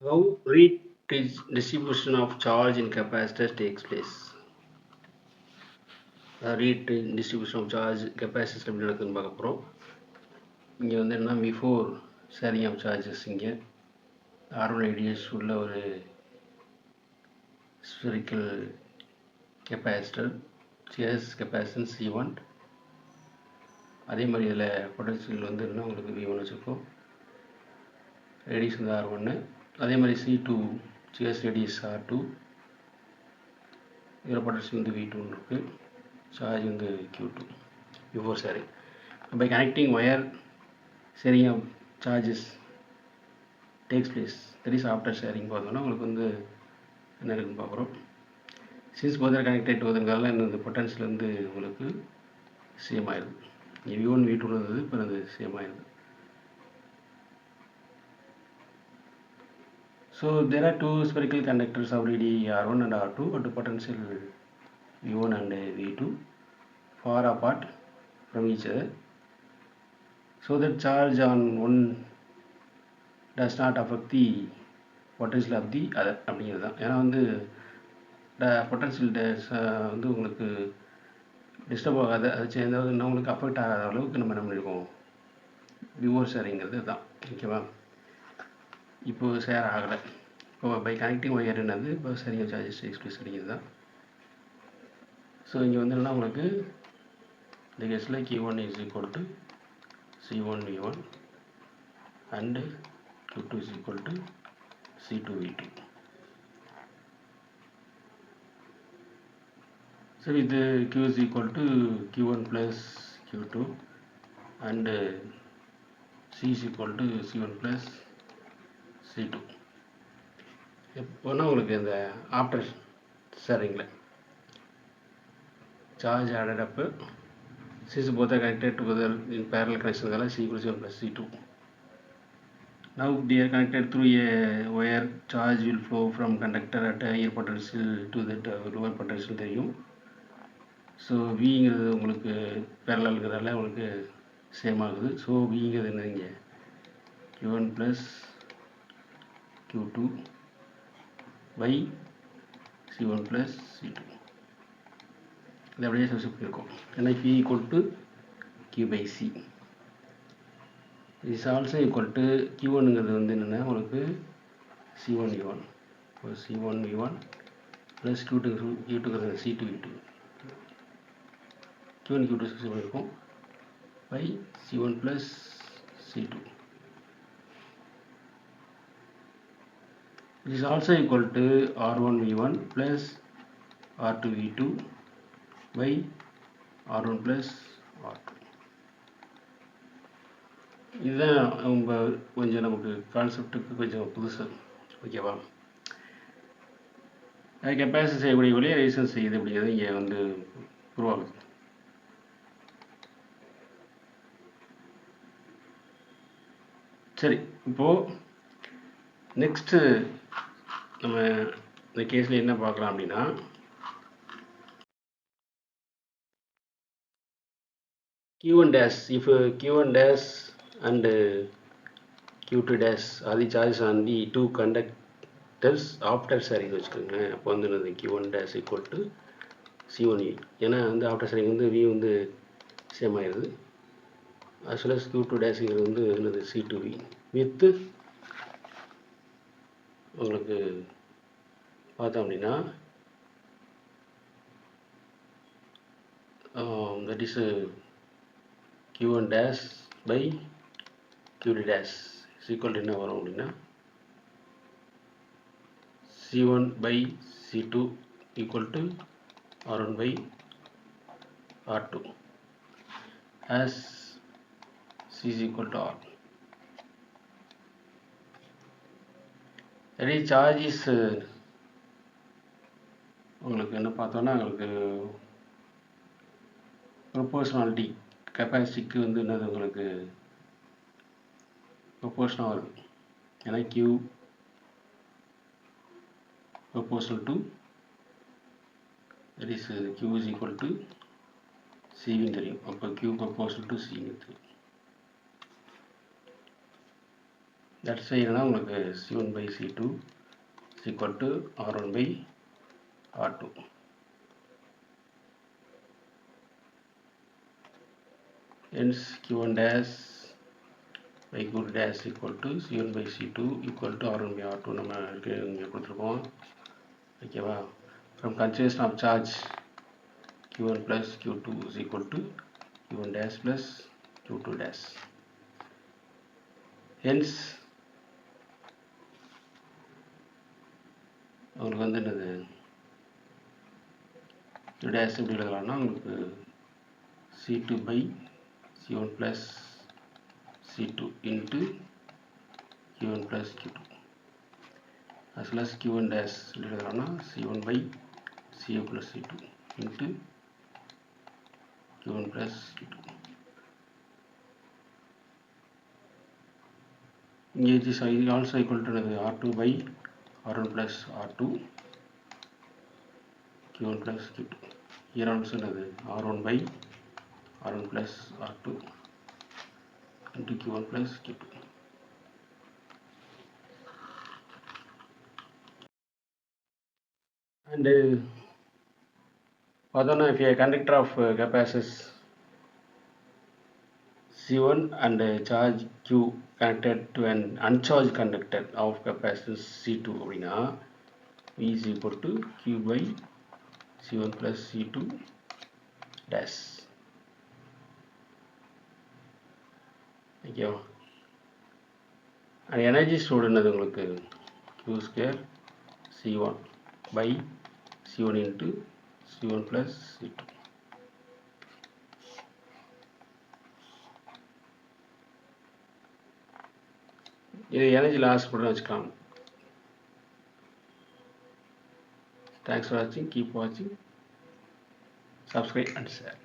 How redistribution of charge in capacitors takes place? Redistribution of charge capacitors எப்படி நடக்குதுன்னு பார்க்க போகிறோம். இங்கே வந்து என்ன பிஃபோர் ஷேரிங் ஆஃப் சார்ஜஸ் இங்கே R1 radius உள்ள ஒரு spherical capacitor CS capacitance C1. அதே மாதிரி இதில் பொட்டன்ஷியல் வந்து என்ன உங்களுக்கு V1 வச்சுருக்கோம், ரேடியஸ் வந்து R1. அதே மாதிரி C2 CS ரேடியஸ் R2, இதில் பொட்டன்ஷியல் வந்து V2 இருக்குது, சார்ஜ் வந்து Q2 before sharing. By connecting wire sharing of charges takes place, that is after sharing பார்த்தோன்னா உங்களுக்கு வந்து என்ன இருக்குன்னு பார்க்குறோம். சின்ஸ் போதர் கனெக்டட் வருதுனால இந்த பொட்டன்ஷியல் வந்து உங்களுக்கு சேம் ஆயிடுது. V1 V2 இருந்தது, இப்போ அது சேம் ஆயிடுது. So there are two spherical conductors of ready R1 and R2 at the potential V1 and V2 far apart from each other, so that charge on one does not affect the potential of the other அப்படிங்கிறது தான். ஏன்னா வந்து potential வந்து உங்களுக்கு disturb ஆகாத, அது சேர்ந்தாவது இன்னும் உங்களுக்கு அஃபெக்ட் ஆகாத அளவுக்கு நம்ம என்ன பண்ணியிருக்கோம், பிஃபோர் ஷேரிங்கிறது தான். ஓகேவா? இப்போது ஷேர் ஆகலை. இப்போ பை கனெக்டிங் ஒயர் என்னது இப்போ ஷேரிங் சார்ஜஸ் எக்ஸ்பிரஸ் அடிக்கிறது தான். ஸோ இங்கே வந்து என்ன உங்களுக்கு இந்த கேஸில் Q1 is equal to C1 V1 and Q2 is equal to C2 V2. So with Q is equal to Q1 plus Q2 and C is equal to C1 plus C2. எப்போனா உங்களுக்கு இந்த after ஷேரிங்கில் charge added up, since both are connected together in parallel connection, C equals 1 plus C2. Now they are connected through a wire. Charge will flow from conductor at a higher potential to that lower potential தெரியும். So விங்கிறது உங்களுக்கு பேரலாகிறதால உங்களுக்கு same ஆகுது. So விங்கிறது என்னதுங்க, Q1 plus Q2 by C1 plus C2. இது அப்படியே substitute பண்ணியிருக்கோம். ஏன்னா P equal to Q by C is also equal to Q1ங்கிறது வந்து என்னென்னா உங்களுக்கு C1 V1, இப்போ C1 V1 plus Q2ங்கிறது C2 V2, Q1 Q2 substitute பண்ணியிருக்கோம் by C1 plus C2. It is also equal to R1 V1 plus R2 V2 by R1 plus R2. இதுதான் நம்ம கொஞ்சம் நமக்கு கான்செப்டுக்கு கொஞ்சம் புதுசு. ஓகேவா? அது கெப்பாசிட்டி செய்யக்கூடிய வழியாக ரெசிஸ்டன்ஸ் செய்யுது அப்படிங்கிறது இங்கே வந்து உருவாகுது. சரி, இப்போது நெக்ஸ்ட்டு நம்ம இந்த கேஸில் என்ன பார்க்கலாம் அப்படின்னா, Q1 dash, if Q1 dash and Q2 dash are the charges on the two conductors after sharing வச்சுக்கோங்களேன். அப்போ வந்து என்னது Q1 dash equal to C1 V. ஏன்னா வந்து ஆஃப்டர் ஷேரிங் வந்து V வந்து சேம் ஆயிடுது. as well as Q2 டேஷுங்கிறது வந்து என்னது C2 V வித்து உங்களுக்கு பார்த்தோம் அப்படின்னா that is Q1 dash by Q2 dash is equal to என்ன வரும் அப்படின்னா C1 by C2 equal to R1 by R2 as C is equal to R. that is charge is உங்களுக்கு என்ன பார்த்தோன்னா உங்களுக்கு ப்ரொபோர்ஷனாலிட்டி கெப்பாசிட்டிக்கு வந்து என்னது உங்களுக்கு ப்ரொபோர்ஷனாக வருது. ஏன்னா Q proportional to, that is Q is equal to C தெரியும். அப்போ Q proportional to C தெரியும். தட்ஸ் என்னன்னா உங்களுக்கு C1 by C2 is equal to R1 by R2. Hence Q1 dash by Q2 dash equal to C1 by C2 equal to R1 by R2 நம்ம இங்கே கொடுத்துருக்கோம். ஓகேவா? From conservation of charge Q1 plus Q2 is equal to Q1 dash plus Q2 dash. Hence உங்களுக்கு வந்து என்னது Q dash எப்படி எழுதலாம்னா உங்களுக்கு C2 by C1 plus C2 into Q1 plus Q2 as well as Q1 dash எழுதலாம்னா C1 by C2 plus C2 into Q1 plus Q2. இங்கே it is also equal to R2 by R1 plus R2 Q1 plus Q2. Here also R1 by R1 plus R2 into Q1 plus Q2. And further, if a conductor of capacitance C1 and charge Q connected to an uncharged conductor of capacitance C2 அப்படின்னா V is equal to Q by C1 plus C2 dash. ஓகேவா? and energy stored என்னது உங்களுக்கு Q square C1 by C1 into C1 plus C2. இது energy loss பண்ண வச்சுக்கலாம். Thanks for watching. Keep watching. Subscribe and share.